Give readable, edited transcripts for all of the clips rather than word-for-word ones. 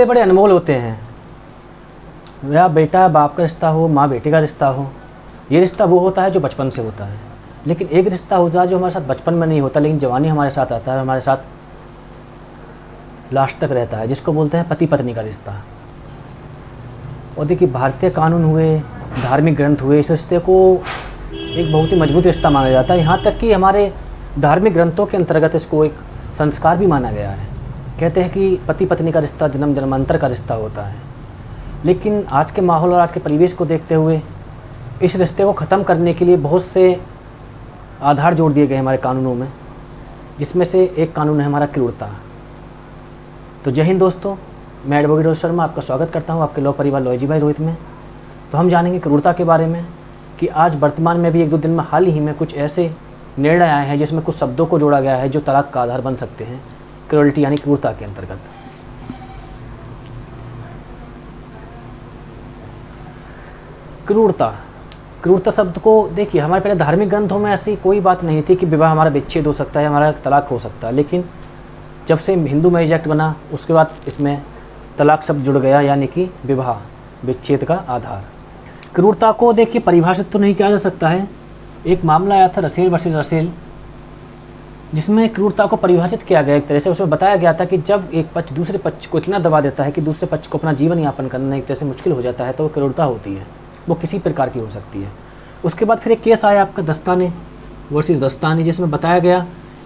रिश्ते बड़े अनमोल होते हैं, या बेटा बाप का रिश्ता हो, माँ बेटे का रिश्ता हो, ये रिश्ता वो होता है जो बचपन से होता है। लेकिन एक रिश्ता होता है जो हमारे साथ बचपन में नहीं होता लेकिन जवानी हमारे साथ आता है, हमारे साथ लास्ट तक रहता है, जिसको बोलते हैं पति पत्नी का रिश्ता। और देखिए भारतीय कानून हुए, धार्मिक ग्रंथ हुए, इस रिश्ते को एक बहुत ही मजबूत रिश्ता माना जाता है। यहाँ तक कि हमारे धार्मिक ग्रंथों के अंतर्गत इसको एक संस्कार भी माना गया है। कहते हैं कि पति पत्नी का रिश्ता जन्म जन्मांतर का रिश्ता होता है। लेकिन आज के माहौल और आज के परिवेश को देखते हुए इस रिश्ते को ख़त्म करने के लिए बहुत से आधार जोड़ दिए गए हमारे कानूनों में, जिसमें से एक कानून है हमारा क्रूरता। तो जय हिंद दोस्तों, मैं एडवोकेट रोहित शर्मा आपका स्वागत करता हूं आपके लॉ परिवार लॉजी भाई रोहित में। तो हम जानेंगे क्रूरता के बारे में कि आज वर्तमान में भी 1-2 दिन में हाल ही में कुछ ऐसे निर्णय आए हैं जिसमें कुछ शब्दों को जोड़ा गया है जो तलाक का आधार बन सकते हैं, क्रूरल्टी यानी क्रूरता के अंतर्गत। क्रूरता शब्द को देखिए, हमारे पहले धार्मिक ग्रंथों में ऐसी कोई बात नहीं थी कि विवाह हमारा विच्छेद हो सकता है, हमारा तलाक हो सकता है। लेकिन जब से हिंदू मैरिज एक्ट बना उसके बाद इसमें तलाक शब्द जुड़ गया, यानी कि विवाह विच्छेद का आधार। क्रूरता को देखिए परिभाषित तो नहीं किया जा सकता है। एक मामला आया था रसेल वर्सेस रसेल, जिसमें क्रूरता को परिभाषित किया गया एक तरह से। उसमें बताया गया था कि जब एक पक्ष दूसरे पक्ष को इतना दबा देता है कि दूसरे पक्ष को अपना जीवन यापन करना एक तरह से मुश्किल हो जाता है, तो वो क्रूरता होती है। वो किसी प्रकार की हो सकती है। उसके बाद फिर एक केस आया आपका दस्ताने वर्सेस दस्तानी, जिसमें बताया गया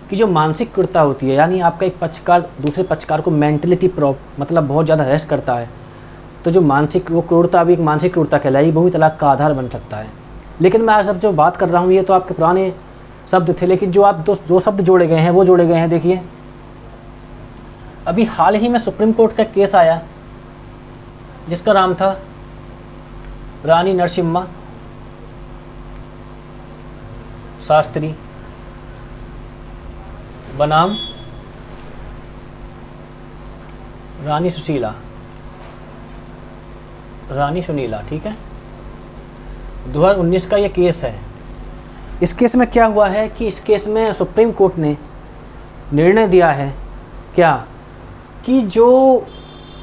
कि जो मानसिक क्रूरता होती है, यानी आपका एक पक्षकार दूसरे पक्षकार को मेंटलिटी मतलब बहुत ज़्यादा हैरेस करता है, तो जो मानसिक वो क्रूरता भी एक मानसिक क्रूरता कहलाई, वो भी तलाक का आधार बन सकता है। लेकिन मैं आज सब जो बात कर रहा हूँ ये तो आपके पुराने शब्द थे, लेकिन जो शब्द जोड़े गए हैं वो जोड़े गए हैं। देखिए अभी हाल ही में सुप्रीम कोर्ट का केस आया जिसका नाम था रानी नरसिम्हा शास्त्री बनाम रानी सुनीला, ठीक है। 2019 का ये केस है। इस केस में क्या हुआ है कि इस केस में सुप्रीम कोर्ट ने निर्णय दिया है क्या कि जो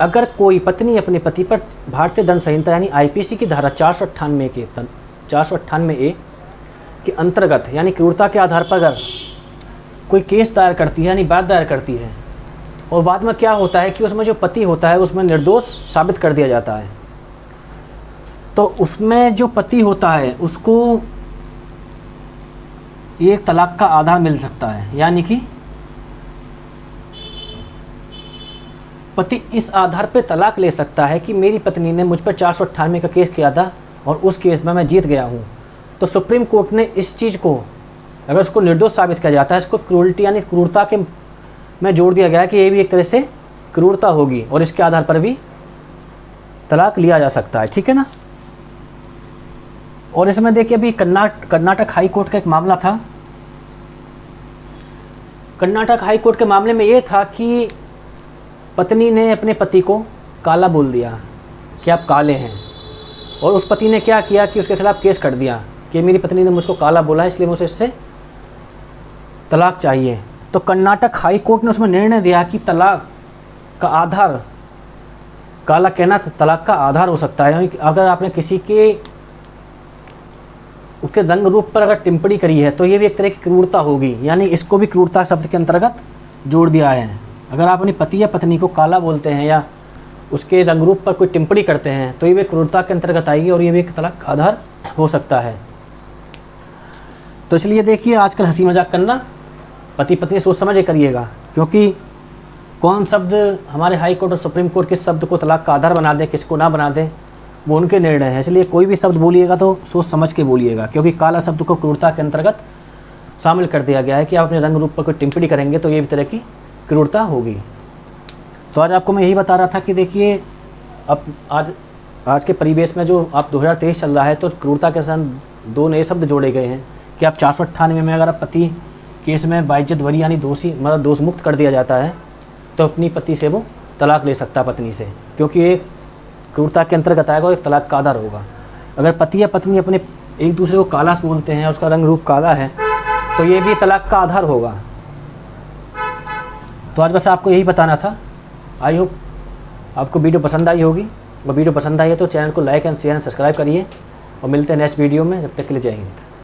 अगर कोई पत्नी अपने पति पर भारतीय दंड संहिता यानी आईपीसी की धारा 498 के अंतर्गत यानी क्रूरता के आधार पर अगर कोई केस दायर करती है यानी बात दायर करती है, और बाद में क्या होता है कि उसमें जो पति होता है उसमें निर्दोष साबित कर दिया जाता है, तो उसमें जो पति होता है उसको एक तलाक का आधार मिल सकता है। यानी कि पति इस आधार पे तलाक ले सकता है कि मेरी पत्नी ने मुझ पर 498 का केस किया था और उस केस में मैं जीत गया हूँ। तो सुप्रीम कोर्ट ने इस चीज़ को, अगर उसको निर्दोष साबित किया जाता है, इसको क्रूरल्टी यानी क्रूरता के में जोड़ दिया गया है कि ये भी एक तरह से क्रूरता होगी और इसके आधार पर भी तलाक लिया जा सकता है, ठीक है ना। और इसमें देखिए अभी कर्नाटक हाई कोर्ट का एक मामला था। कर्नाटक हाई कोर्ट के मामले में ये था कि पत्नी ने अपने पति को काला बोल दिया कि आप काले हैं, और उस पति ने क्या किया कि उसके खिलाफ केस कर दिया कि मेरी पत्नी ने मुझको काला बोला है इसलिए मुझे इससे तलाक चाहिए। तो कर्नाटक हाई कोर्ट ने उसमें निर्णय दिया कि तलाक का आधार काला कहना तलाक का आधार हो सकता है। अगर आपने किसी के उसके रंग रूप पर अगर टिप्पणी करी है तो ये भी एक तरह की क्रूरता होगी, यानी इसको भी क्रूरता शब्द के अंतर्गत जोड़ दिया है। अगर आप अपनी पति या पत्नी को काला बोलते हैं या उसके रंग रूप पर कोई टिप्पणी करते हैं तो ये भी क्रूरता के अंतर्गत आएगी और ये भी एक तलाक का आधार हो सकता है। तो इसलिए देखिए आजकल हंसी मजाक करना पति पत्नी सोच समझ के करिएगा, क्योंकि कौन शब्द हमारे हाई कोर्ट और सुप्रीम कोर्ट किस शब्द को तलाक का आधार बना दे किसको ना बना दे वो उनके निर्णय है। इसलिए कोई भी शब्द बोलिएगा तो सोच समझ के बोलिएगा, क्योंकि काला शब्द को क्रूरता के अंतर्गत शामिल कर दिया गया है कि आप अपने रंग रूप पर कोई टिप्पणी करेंगे तो ये भी तरह की क्रूरता होगी। तो आज आपको मैं यही बता रहा था कि देखिए अब आज के परिवेश में जो आप 2023 चल रहा है तो क्रूरता के साथ 2 नए शब्द जोड़े गए हैं कि आप 498 में अगर आप पति केस में बाइज्जत बरी यानी दोषी मतलब दोष मुक्त कर दिया जाता है तो अपनी पति से वो तलाक ले सकता है पत्नी से, क्योंकि एक क्रूरता के अंतर्गत आएगा और एक तलाक का आधार होगा। अगर पति या पत्नी अपने एक दूसरे को काला बोलते हैं और उसका रंग रूप काला है तो ये भी तलाक का आधार होगा। तो आज बस आपको यही बताना था। आई होप आपको वीडियो पसंद आई होगी, और वीडियो पसंद आई है तो चैनल को like and share and subscribe करिए, और मिलते हैं नेक्स्ट वीडियो में। जब तक के लिए जय हिंद।